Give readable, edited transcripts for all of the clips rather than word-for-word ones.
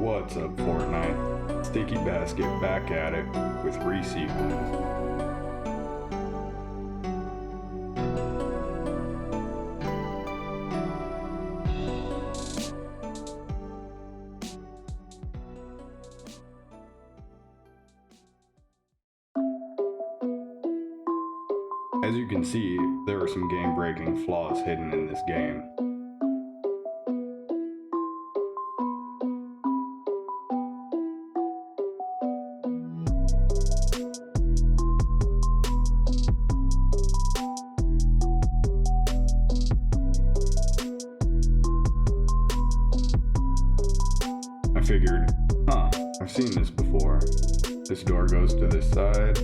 What's up, Fortnite? Sticky Basket back at it with ReSequenced. As you can see, there are some game-breaking flaws hidden in this game. I figured, I've seen this before. This door goes to this side.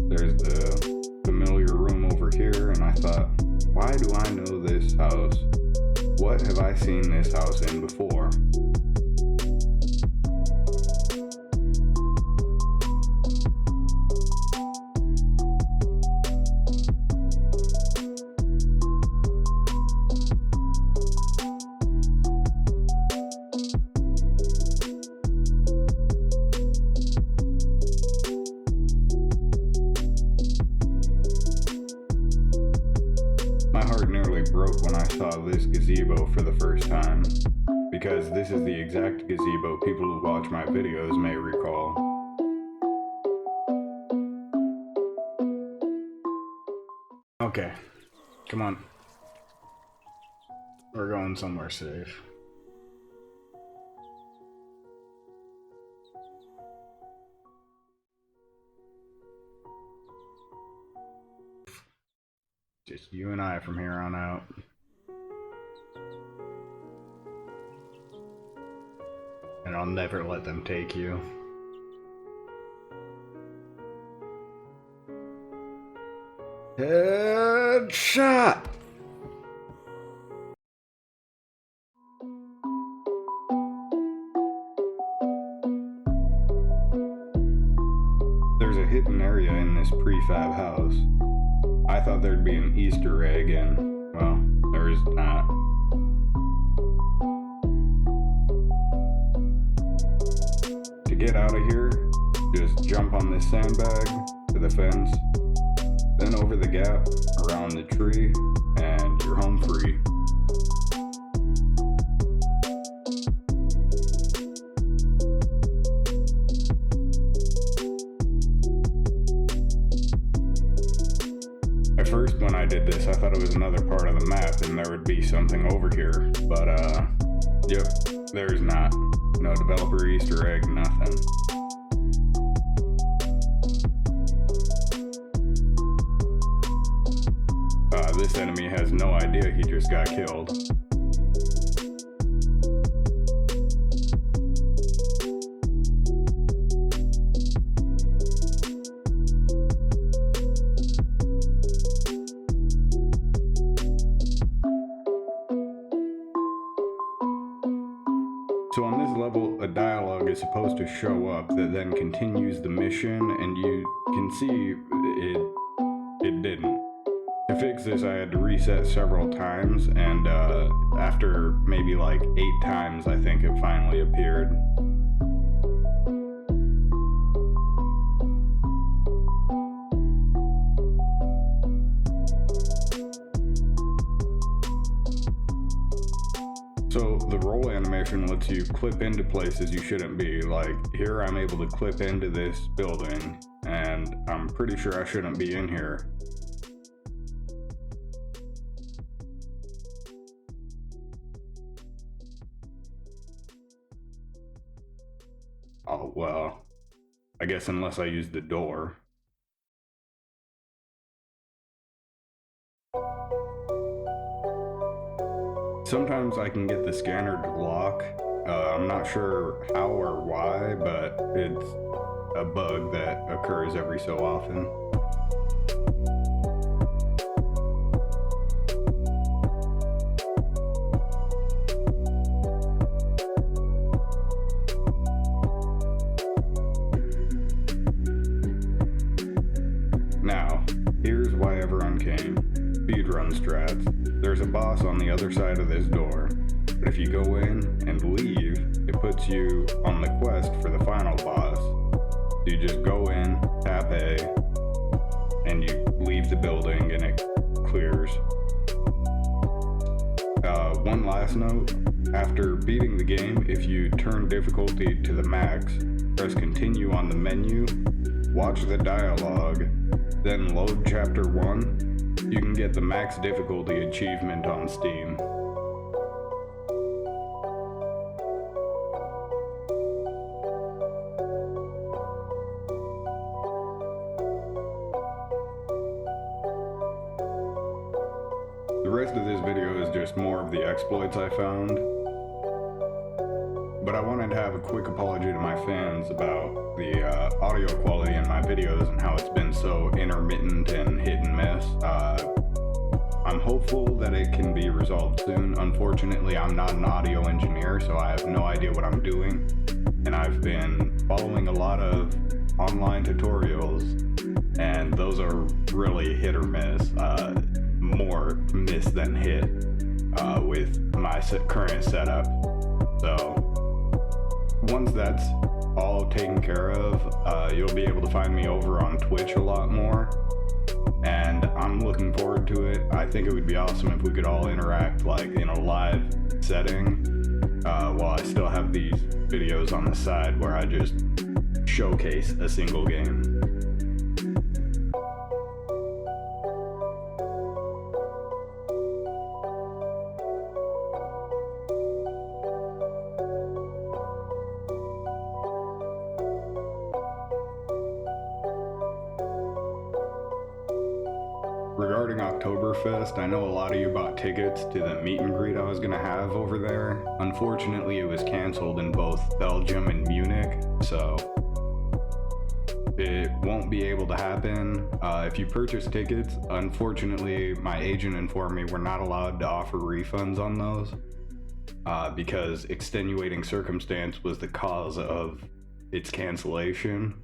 There's the familiar room over here, and I thought, why do I know this house? What have I seen this house in before? My heart nearly broke when I saw this gazebo for the first time, because this is the exact gazebo people who watch my videos may recall. Okay, come on. We're going somewhere safe. Just you and I from here on out. And I'll never let them take you. Headshot! There's a hidden area in this prefab house. I thought there'd be an Easter egg, and, well, there is not. To get out of here, just jump on this sandbag to the fence, then over the gap, around the tree, and you're home free. At first, when I did this, I thought it was another part of the map and there would be something over here, but yep, there's not. No developer Easter egg, nothing. This enemy has no idea he just got killed. So on this level, a dialogue is supposed to show up that then continues the mission, and you can see it didn't. To fix this, I had to reset several times, and after maybe like 8 times, I think it finally appeared. So the roll animation lets you clip into places you shouldn't be. Like here, I'm able to clip into this building, and I'm pretty sure I shouldn't be in here. Oh, well, I guess unless I use the door. Sometimes I can get the scanner to lock. I'm not sure how or why, but it's a bug that occurs every so often. Now, here's why everyone came. Speedrun strats. There's a boss on the other side of this door, but if you go in and leave, it puts puts you on the quest for the final boss. You just go in, tap A, and you leave the building and it clears. One last note, after beating the game, if you turn difficulty to the max, press continue on the menu, watch the dialogue, then load chapter 1, you can get the max difficulty achievement on Steam. The rest of this video is just more of the exploits I found, but I wanted to have a quick apology to my fans about the audio quality in my videos and how it's been so intermittent and hit and miss. I'm hopeful that it can be resolved soon. Unfortunately, I'm not an audio engineer, so I have no idea what I'm doing, and I've been following a lot of online tutorials, and those are really hit or miss. More miss than hit with my current setup. So once that's all taken care of, you'll be able to find me over on Twitch a lot more, and I'm looking forward to it. I think it would be awesome if we could all interact like in a live setting, while I still have these videos on the side where I just showcase a single game. Regarding Oktoberfest, I know a lot of you bought tickets to the meet and greet I was going to have over there. Unfortunately, it was canceled in both Belgium and Munich, so it won't be able to happen. If you purchase tickets, unfortunately, my agent informed me we're not allowed to offer refunds on those because extenuating circumstance was the cause of its cancellation.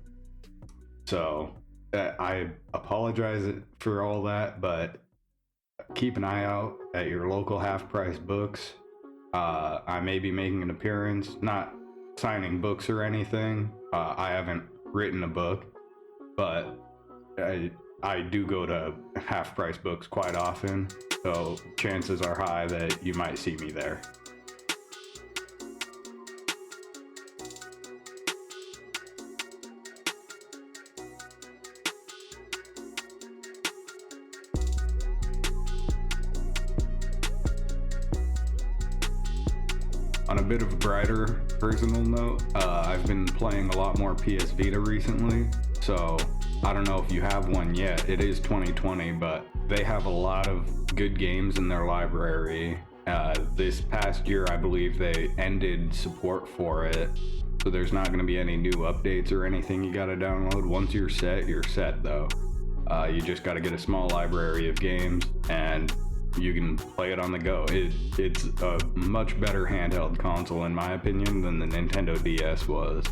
So I apologize for all that, but keep an eye out at your local half-price books. I may be making an appearance, not signing books or anything. I haven't written a book, but I do go to half-price books quite often, so chances are high that you might see me there. On a bit of a brighter personal note, I've been playing a lot more PS Vita recently, so I don't know if you have one yet. It is 2020, but they have a lot of good games in their library. This past year, I believe they ended support for it, so there's not going to be any new updates or anything you got to download. Once you're set though. You just got to get a small library of games and you can play it on the go. It's a much better handheld console in my opinion than the Nintendo DS was.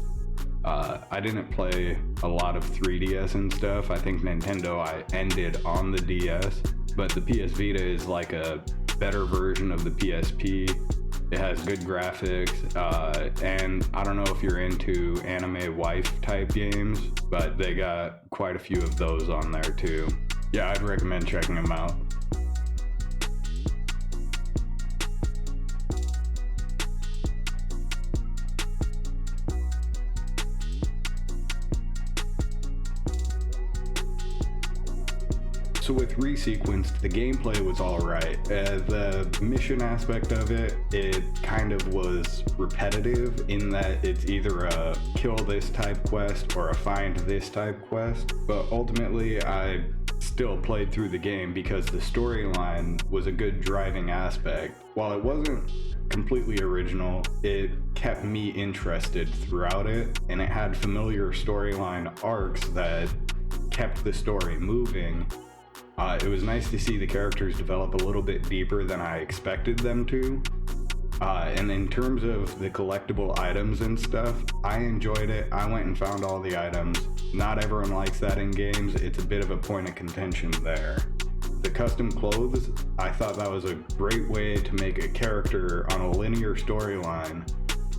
I didn't play a lot of 3DS and stuff. I think Nintendo I ended on the DS, but the PS Vita is like a better version of the PSP. It has good graphics, and I don't know if you're into anime wife type games, but they got quite a few of those on there too. Yeah, I'd recommend checking them out. So with ReSequenced, the gameplay was alright. The mission aspect of it kind of was repetitive in that it's either a kill this type quest or a find this type quest. But ultimately, I still played through the game because the storyline was a good driving aspect. While it wasn't completely original, it kept me interested throughout it, and it had familiar storyline arcs that kept the story moving. It was nice to see the characters develop a little bit deeper than I expected them to. And in terms of the collectible items and stuff, I enjoyed it. I went and found all the items. Not everyone likes that in games. It's a bit of a point of contention there. The custom clothes, I thought that was a great way to make a character on a linear storyline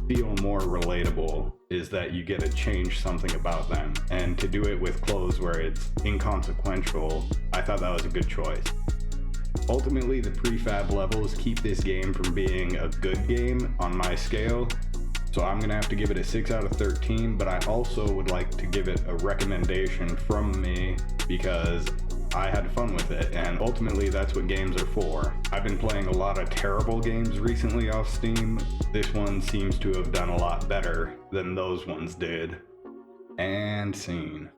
feel more relatable is that you get to change something about them. And to do it with clothes where it's inconsequential, I thought that was a good choice. Ultimately, the prefab levels keep this game from being a good game on my scale, so I'm gonna have to give it a 6 out of 13, but I also would like to give it a recommendation from me because I had fun with it, and ultimately that's what games are for. I've been playing a lot of terrible games recently off Steam. This one seems to have done a lot better than those ones did. And scene.